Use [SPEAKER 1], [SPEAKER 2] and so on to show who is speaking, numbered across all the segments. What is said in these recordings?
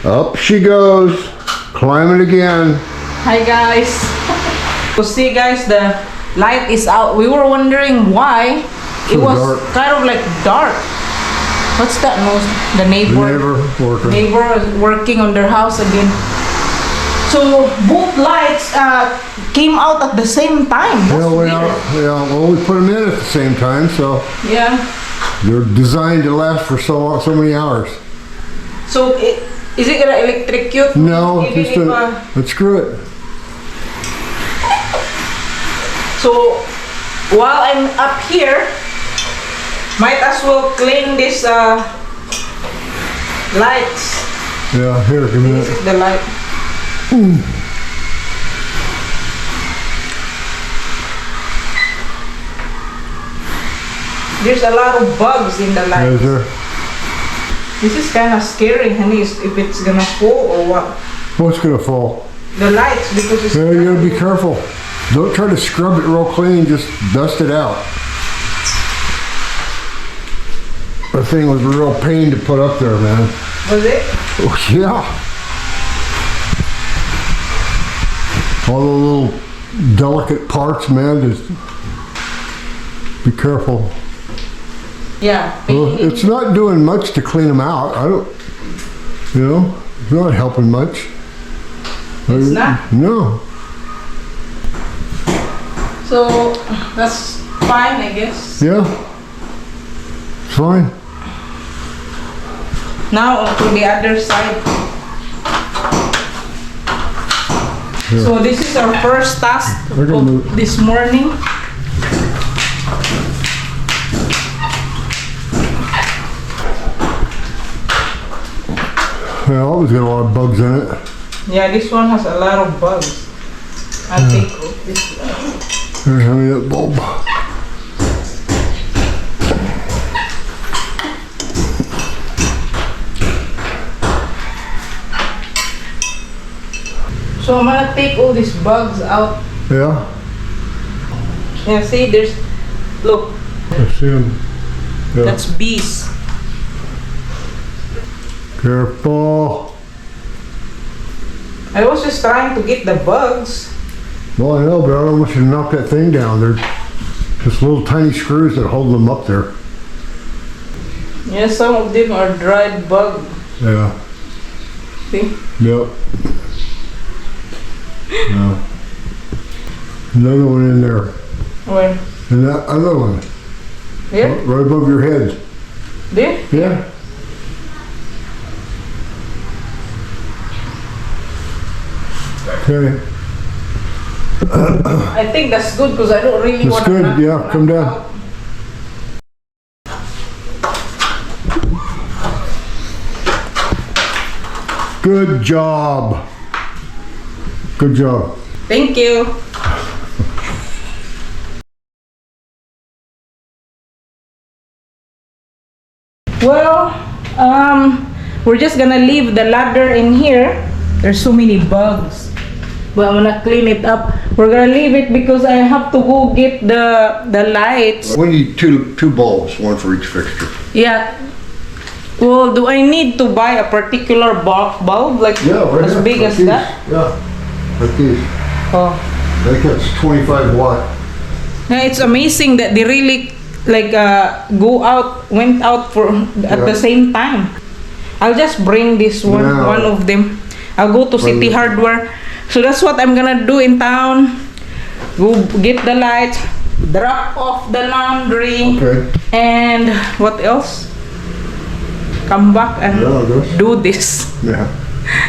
[SPEAKER 1] Up she goes, climbing again.
[SPEAKER 2] Hi guys. So see guys, the light is out. We were wondering why it was dark. Kind of like dark. What's that noise? The neighbor
[SPEAKER 1] working.
[SPEAKER 2] Neighbor is working on their house again. So both lights came out at the same time.
[SPEAKER 1] Well, we put them in at the same time, so
[SPEAKER 2] yeah,
[SPEAKER 1] they're designed to last for so many hours.
[SPEAKER 2] So is it gonna electrocute?
[SPEAKER 1] No, just let's screw it.
[SPEAKER 2] So while I'm up here, might as well clean this lights.
[SPEAKER 1] Yeah, here, give me that.
[SPEAKER 2] This is the light. There's a lot of bugs in the light.
[SPEAKER 1] Is there?
[SPEAKER 2] This is kind of scary, honey, if it's gonna fall or what.
[SPEAKER 1] What's gonna fall?
[SPEAKER 2] The lights, because it's...
[SPEAKER 1] Yeah, you gotta be careful. Don't try to scrub it real clean, just dust it out. The thing was a real pain to put up there, man.
[SPEAKER 2] Was it?
[SPEAKER 1] Oh, yeah. All the little delicate parts, man, just be careful.
[SPEAKER 2] Yeah.
[SPEAKER 1] Well, it's not doing much to clean them out. It's not helping much.
[SPEAKER 2] It's not?
[SPEAKER 1] No.
[SPEAKER 2] So, that's fine, I guess.
[SPEAKER 1] Yeah. It's fine.
[SPEAKER 2] Now, to the other side.
[SPEAKER 1] Yeah.
[SPEAKER 2] So, this is our first task of this morning.
[SPEAKER 1] Yeah, always got a lot of bugs in it.
[SPEAKER 2] Yeah, this one has a lot of bugs. I'll take this one.
[SPEAKER 1] Here, hand me that bulb.
[SPEAKER 2] So I'm gonna take all these bugs out.
[SPEAKER 1] Yeah?
[SPEAKER 2] Yeah, see, look.
[SPEAKER 1] I see them. Yeah.
[SPEAKER 2] That's bees.
[SPEAKER 1] Careful.
[SPEAKER 2] I was just trying to get the bugs.
[SPEAKER 1] Well, I know, but I don't want you to knock that thing down. They're just little tiny screws that hold them up there.
[SPEAKER 2] Yeah, some of them are dried bug.
[SPEAKER 1] Yeah.
[SPEAKER 2] See?
[SPEAKER 1] Yep. Yeah. Another one in there.
[SPEAKER 2] Where?
[SPEAKER 1] And that other one.
[SPEAKER 2] Here?
[SPEAKER 1] Right above your head.
[SPEAKER 2] There?
[SPEAKER 1] Yeah. Okay.
[SPEAKER 2] I think that's good because I don't really want to.
[SPEAKER 1] That's good, yeah, come down.
[SPEAKER 2] Out.
[SPEAKER 1] Good job. Good job.
[SPEAKER 2] Thank you. Well, we're just gonna leave the ladder in here. There's so many bugs, but I'm gonna clean it up. We're gonna leave it because I have to go get the lights.
[SPEAKER 1] We need two bulbs, one for each fixture.
[SPEAKER 2] Yeah. Well, do I need to buy a particular bulb like
[SPEAKER 1] right
[SPEAKER 2] as
[SPEAKER 1] here,
[SPEAKER 2] big
[SPEAKER 1] like
[SPEAKER 2] as
[SPEAKER 1] these.
[SPEAKER 2] that?
[SPEAKER 1] Yeah, like these.
[SPEAKER 2] Oh.
[SPEAKER 1] I think that's 25 watt.
[SPEAKER 2] Yeah, it's amazing that they really went out for at the same time. I'll just bring this one of them. I'll go to City Hardware. So that's what I'm gonna do in town. Go get the lights, drop off the laundry, and what else? Come back and do this.
[SPEAKER 1] Yeah,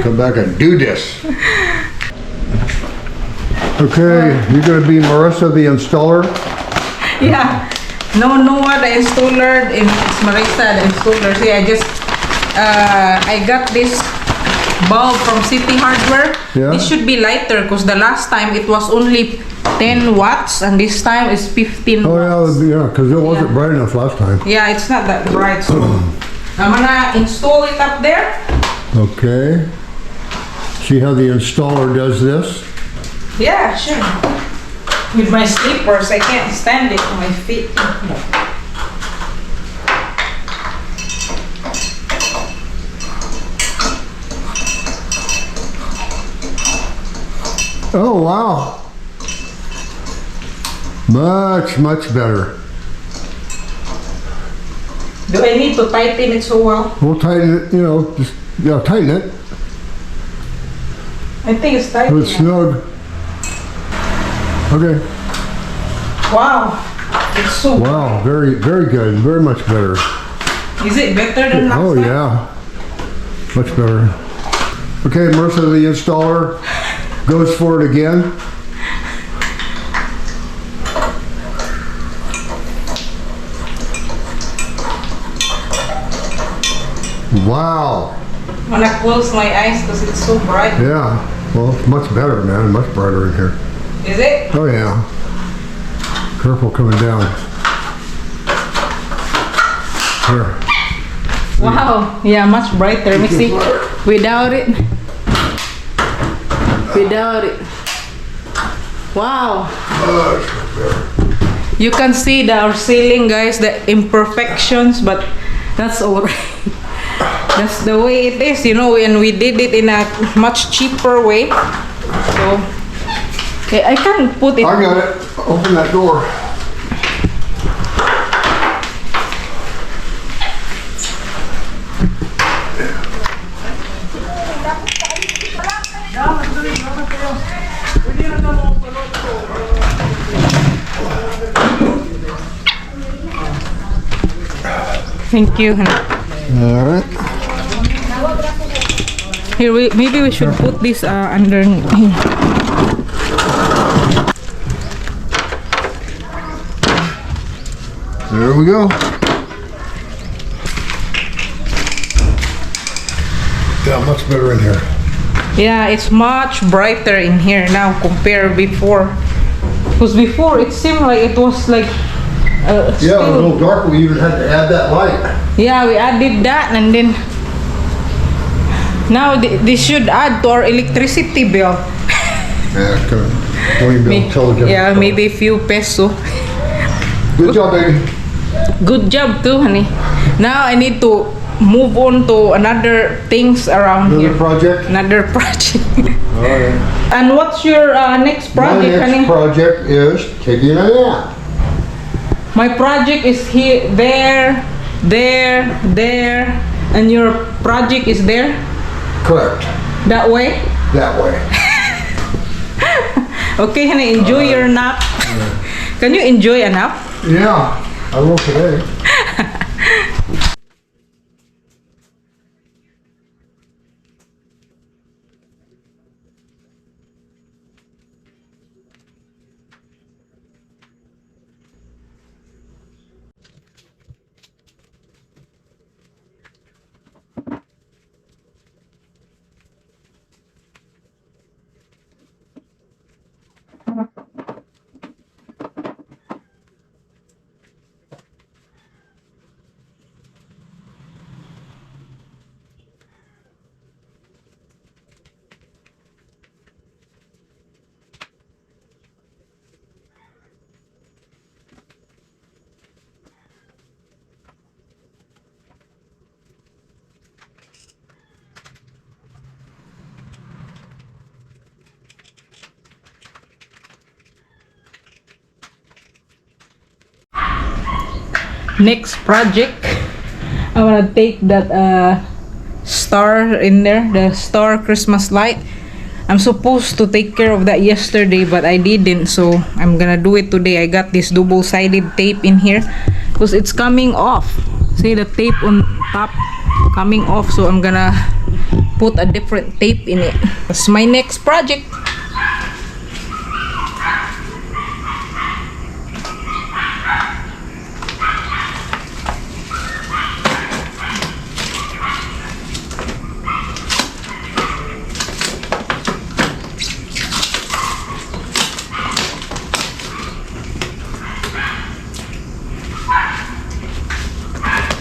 [SPEAKER 1] come back and do this. Okay, you're gonna be Marissa the Installer?
[SPEAKER 2] Yeah. No, Noah the Installer, and it's Marissa the Installer. See, I got this bulb from City Hardware.
[SPEAKER 1] Yeah.
[SPEAKER 2] This should be lighter because the last time it was only 10 watts and this time it's 15 watts.
[SPEAKER 1] Oh yeah, because it wasn't bright enough last time.
[SPEAKER 2] Yeah, it's not that bright. So I'm gonna install it up there.
[SPEAKER 1] Okay. See how the installer does this?
[SPEAKER 2] Yeah, sure. With my slippers, I can't stand it on my feet.
[SPEAKER 1] Oh, wow. Much, much better.
[SPEAKER 2] Do I need to tighten it so well?
[SPEAKER 1] We'll tighten it, you know, just, yeah, tighten it.
[SPEAKER 2] I think it's tight
[SPEAKER 1] So it's
[SPEAKER 2] enough.
[SPEAKER 1] snug. Okay.
[SPEAKER 2] Wow. It's so
[SPEAKER 1] Wow, very, very good. Very much better.
[SPEAKER 2] Is it better than last
[SPEAKER 1] Oh,
[SPEAKER 2] time?
[SPEAKER 1] yeah. Much better. Okay, Marissa the Installer goes for it again. Wow.
[SPEAKER 2] When I close my eyes because it's so bright.
[SPEAKER 1] Yeah. Well, it's much better, man. Much brighter in here.
[SPEAKER 2] Is it?
[SPEAKER 1] Oh, yeah. Careful coming down. Here.
[SPEAKER 2] Wow. Yeah, much brighter. Let me see. Without it. Without it. Wow. You can see our ceiling, guys, the imperfections, but that's alright. That's the way it is, you know, and we did it in a much cheaper way. So, okay, I can put it.
[SPEAKER 1] I got it. Open that door.
[SPEAKER 2] Thank you.
[SPEAKER 1] All right.
[SPEAKER 2] Here, maybe we should put this under here.
[SPEAKER 1] There we go. Yeah, much better in here.
[SPEAKER 2] Yeah, it's much brighter in here now compared before. Because before it seemed like it was like
[SPEAKER 1] Yeah, a
[SPEAKER 2] still,
[SPEAKER 1] little dark. We even had to add that light.
[SPEAKER 2] yeah, we added that, and then now this should add to our electricity bill.
[SPEAKER 1] Yeah, it's gonna don't even be able to tell the difference.
[SPEAKER 2] Yeah, maybe a few peso.
[SPEAKER 1] Good job, baby.
[SPEAKER 2] Good job too, honey. Now I need to move on to another things around
[SPEAKER 1] Another
[SPEAKER 2] here.
[SPEAKER 1] project.
[SPEAKER 2] Another project.
[SPEAKER 1] All right.
[SPEAKER 2] And what's your next project,
[SPEAKER 1] My next
[SPEAKER 2] honey?
[SPEAKER 1] project is taking a nap.
[SPEAKER 2] My project is here, there, and your project is there,
[SPEAKER 1] Correct.
[SPEAKER 2] that way.
[SPEAKER 1] That way.
[SPEAKER 2] Okay, honey, enjoy your nap. Can you enjoy a nap?
[SPEAKER 1] Yeah, I will today.
[SPEAKER 2] Next project, I wanna take that star in there, the star Christmas light. I'm supposed to take care of that yesterday, but I didn't, so I'm gonna do it today. I got this double-sided tape in here because it's coming off. See the tape on top coming off, so I'm gonna put a different tape in it. That's my next project.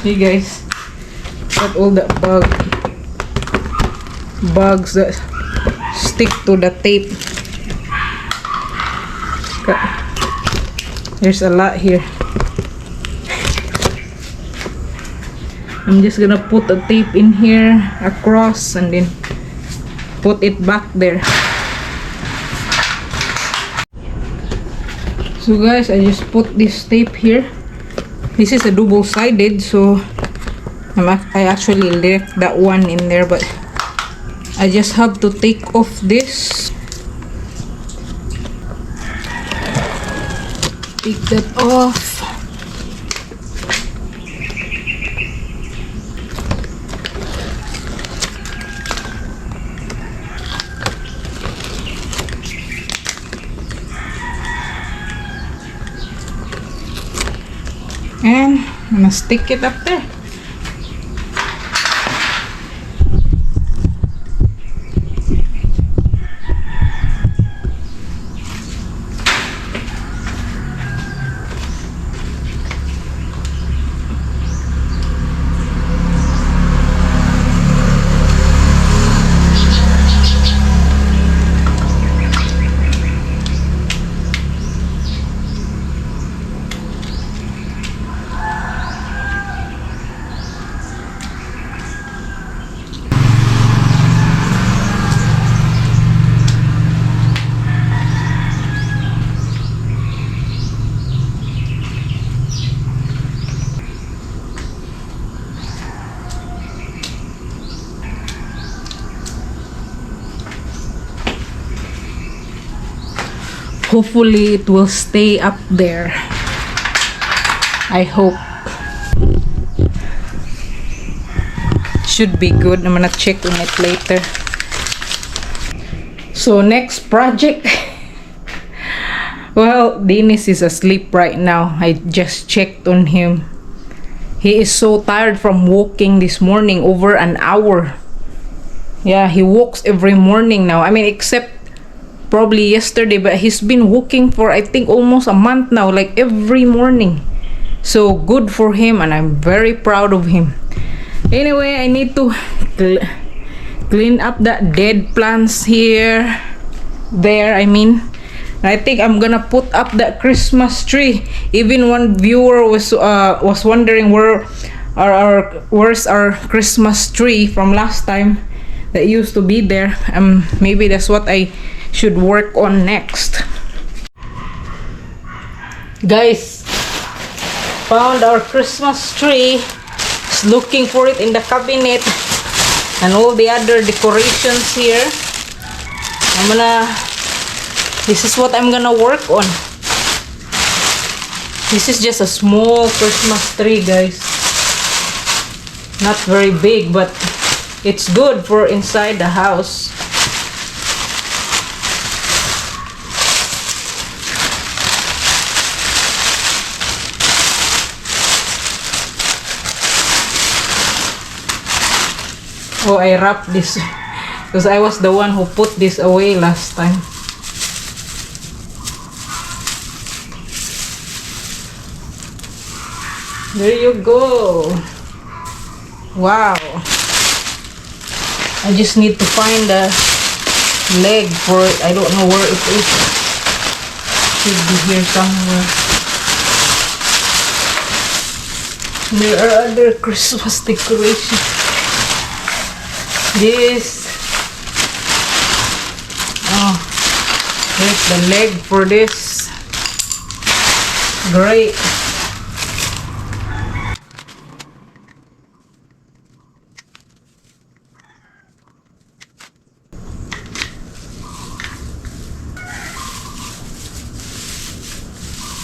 [SPEAKER 2] See guys, got all the bugs that stick to the tape. There's a lot here. I'm just gonna put a tape in here across and then put it back there. So guys, I just put this tape here. This is a double-sided, so I actually left that one in there, but I just have to take off this. Take that off. And I'm gonna stick it up there. Hopefully it will stay up there. I hope. Should be good. I'm gonna check on it later. So next project. Well, Dennis is asleep right now. I just checked on him. He is so tired from walking this morning, over an hour. Yeah, he walks every morning now. I mean, except probably yesterday, but he's been walking for I think almost a month now, like every morning. So good for him, and I'm very proud of him. Anyway, I need to clean up that dead plants here, there, I mean. I think I'm gonna put up that Christmas tree. Even one viewer was wondering where's our Christmas tree from last time that used to be there. Maybe that's what I should work on next. Guys, found our Christmas tree. Just looking for it in the cabinet and all the other decorations here. This is what I'm gonna work on. This is just a small Christmas tree, guys. Not very big, but it's good for inside the house. Oh, I wrapped this because I was the one who put this away last time. There you go. Wow. I just need to find a leg for it. I don't know where it is. Should be here somewhere. There are other Christmas decorations. Here's the leg for this. Great.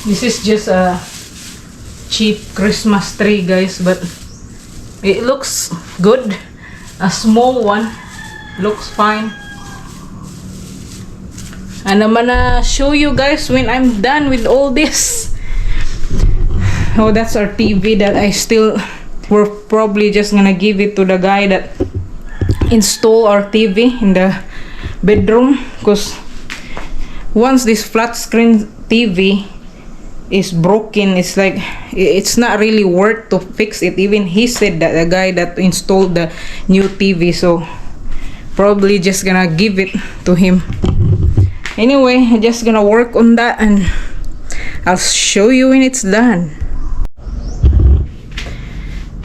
[SPEAKER 2] This is just a cheap Christmas tree, guys, but it looks good. A small one looks fine, and I'm gonna show you guys when I'm done with all this. Oh, that's our TV that we're probably just gonna give it to the guy that installed our TV in the bedroom, because once this flat screen TV is broken, it's like it's not really worth to fix it. Even he said that, the guy that installed the new TV, so probably just gonna give it to him. Anyway, I'm just gonna work on that and I'll show you when it's done.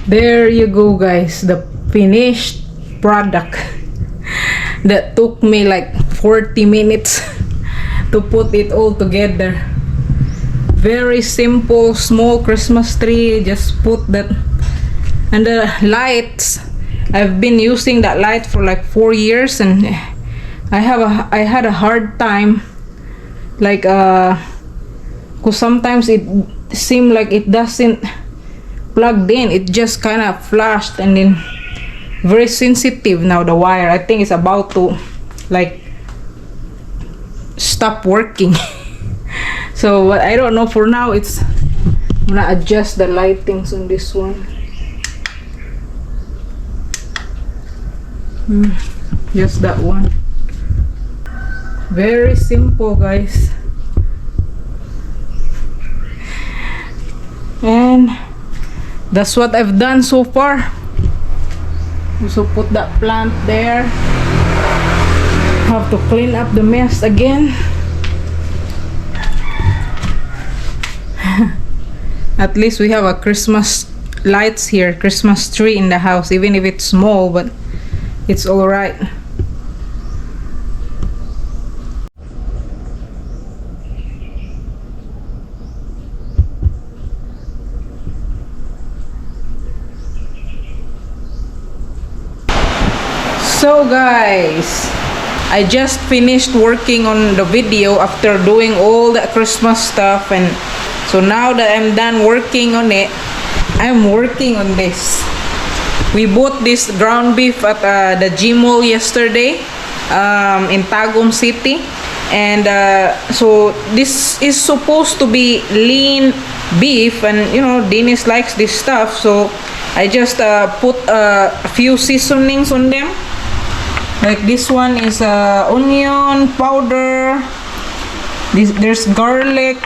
[SPEAKER 2] There you go, guys, the finished product that took me like 40 minutes to put it all together. Very simple, small Christmas tree. Just put that. And the lights, I've been using that light for like 4 years, and I had a hard time, like cause sometimes it seemed like it doesn't plugged in. It just kind of flashed, and then very sensitive now, the wire. I think it's about to like stop working. So but I don't know, for now I'm gonna adjust the lightings on this one. Just that one. Very simple, guys. And that's what I've done so far. Also put that plant there. Have to clean up the mess again. At least we have a Christmas lights here, Christmas tree in the house, even if it's small, but it's all right. So guys, I just finished working on the video after doing all the Christmas stuff, and so now that I'm done working on it, I'm working on this. We bought this ground beef at the G-Mall yesterday in Tagum City, and so this is supposed to be lean beef, and you know Dennis likes this stuff, so I just put a few seasonings on them. Like this one is onion powder. There's garlic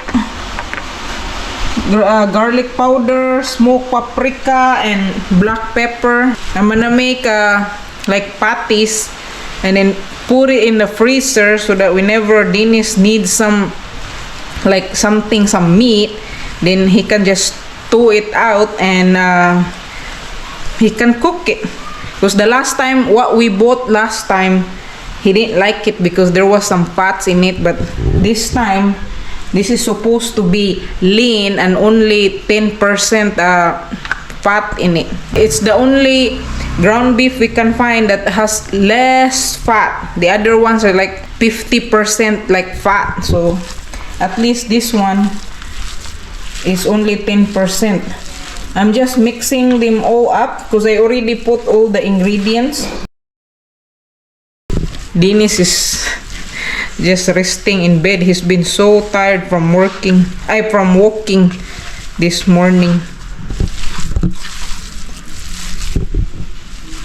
[SPEAKER 2] powder, smoked paprika, and black pepper. I'm gonna make like patties and then put it in the freezer so that whenever Dennis needs some meat, then he can just thaw it out and he can cook it. Because the last time, what we bought last time, he didn't like it because there was some fats in it. But this time, this is supposed to be lean and only 10% fat in it. It's the only ground beef we can find that has less fat. The other ones are like 50% like fat. So at least this one is only 10%. I'm just mixing them all up because I already put all the ingredients. Dennis is just resting in bed. He's been so tired from walking this morning.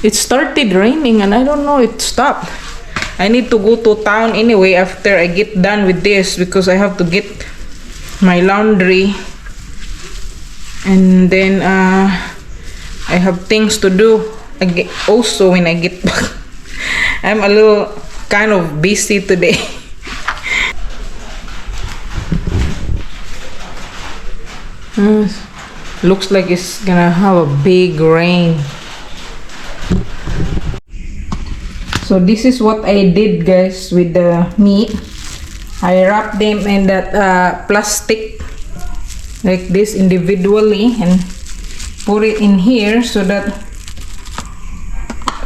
[SPEAKER 2] It started raining and I don't know, it stopped. I need to go to town anyway after I get done with this because I have to get my laundry. And then I have things to do also when I get back. I'm a little kind of busy today. Looks like it's gonna have a big rain. So this is what I did, guys, with the meat. I wrapped them in that plastic like this individually and put it in here so that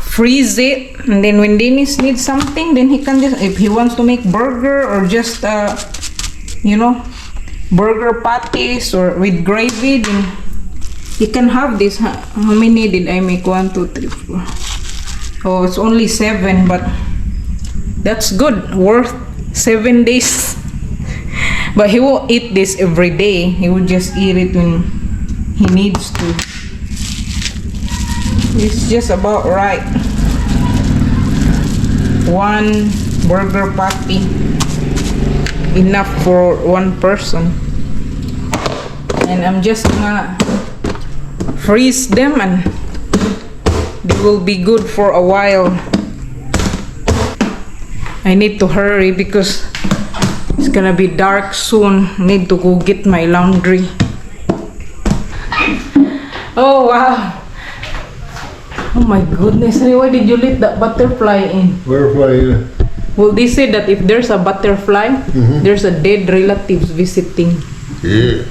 [SPEAKER 2] freeze it, and then when Dennis needs something, then he can just, if he wants to make burger or just you know, burger patties or with gravy, then he can have this. How many did I make? 1, 2, 3, 4. Oh, it's only 7, but that's good, worth 7 days. But he won't eat this every day. He will just eat it when he needs to. It's just about right. 1 burger patty, enough for 1 person. And I'm just gonna freeze them and they will be good for a while. I need to hurry because it's gonna be dark soon. I need to go get my laundry. Oh wow. Oh my goodness. Why did you let that butterfly in?
[SPEAKER 1] Butterfly.
[SPEAKER 2] Well, they said that if there's a butterfly, there's a dead relatives visiting.
[SPEAKER 1] Yeah.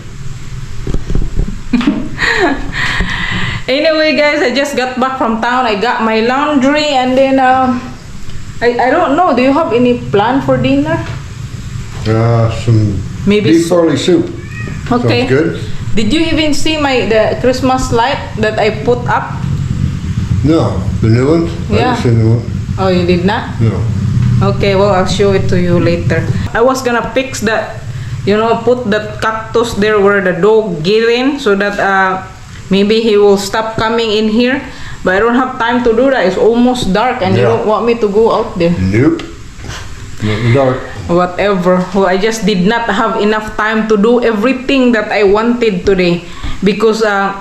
[SPEAKER 2] Anyway, guys, I just got back from town. I got my laundry, and then I don't know. Do you have any plan for dinner?
[SPEAKER 1] Some
[SPEAKER 2] Maybe
[SPEAKER 1] beef barley soup.
[SPEAKER 2] Okay.
[SPEAKER 1] Sounds good.
[SPEAKER 2] Did you even see the Christmas light that I put up?
[SPEAKER 1] No, the new one?
[SPEAKER 2] Yeah.
[SPEAKER 1] I didn't see the new one.
[SPEAKER 2] Oh, you did not?
[SPEAKER 1] No.
[SPEAKER 2] Okay, well, I'll show it to you later. I was gonna fix that, put that cactus there where the dog get in, so that maybe he will stop coming in here. But I don't have time to do that. It's almost dark, and you
[SPEAKER 1] Yeah.
[SPEAKER 2] don't want me to go out there.
[SPEAKER 1] Nope. Not in the dark.
[SPEAKER 2] Whatever. Well, I just did not have enough time to do everything that I wanted today, because the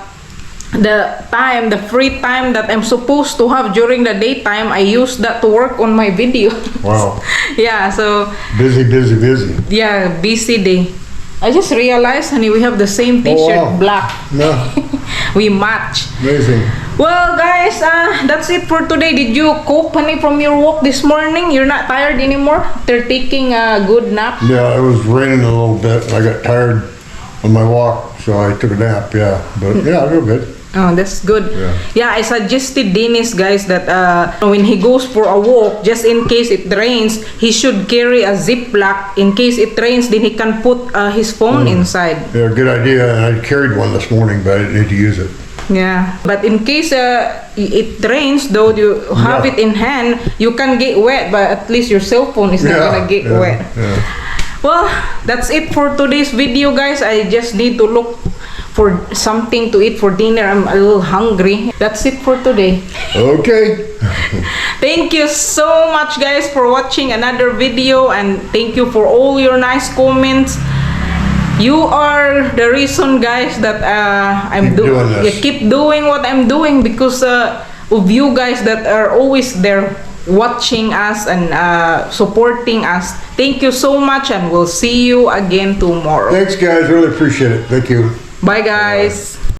[SPEAKER 2] free time that I'm supposed to have during the daytime, I used that to work on my video.
[SPEAKER 1] Wow.
[SPEAKER 2] Yeah, so
[SPEAKER 1] Busy.
[SPEAKER 2] yeah, busy day. I just realized, honey, we have the same t-shirt,
[SPEAKER 1] wow.
[SPEAKER 2] black.
[SPEAKER 1] No.
[SPEAKER 2] We match.
[SPEAKER 1] Amazing.
[SPEAKER 2] Well, guys, that's it for today. Did you cope, honey, from your walk this morning? You're not tired anymore? They're taking a good nap?
[SPEAKER 1] Yeah, it was raining a little bit. I got tired on my walk, so I took a nap, yeah. But yeah, I feel good.
[SPEAKER 2] Oh, that's good.
[SPEAKER 1] Yeah.
[SPEAKER 2] I suggested Dennis, guys, that when he goes for a walk, just in case it rains, he should carry a Ziploc. In case it rains, then he can put his phone inside.
[SPEAKER 1] Yeah, good idea. And I carried one this morning, but I didn't need to use it.
[SPEAKER 2] Yeah, but in case it rains, though, you have
[SPEAKER 1] Yeah.
[SPEAKER 2] it in hand, you can get wet, but at least your cell phone is not gonna get wet.
[SPEAKER 1] Yeah.
[SPEAKER 2] Well, that's it for today's video, guys. I just need to look for something to eat for dinner. I'm a little hungry. That's it for today.
[SPEAKER 1] Okay.
[SPEAKER 2] Thank you so much, guys, for watching another video, and thank you for all your nice comments. You are the reason, guys, that I'm
[SPEAKER 1] Keep doing this.
[SPEAKER 2] keep doing what I'm doing, because of you guys that are always there watching us and supporting us. Thank you so much, and we'll see you again tomorrow.
[SPEAKER 1] Thanks, guys. Really appreciate it. Thank you.
[SPEAKER 2] Bye, guys.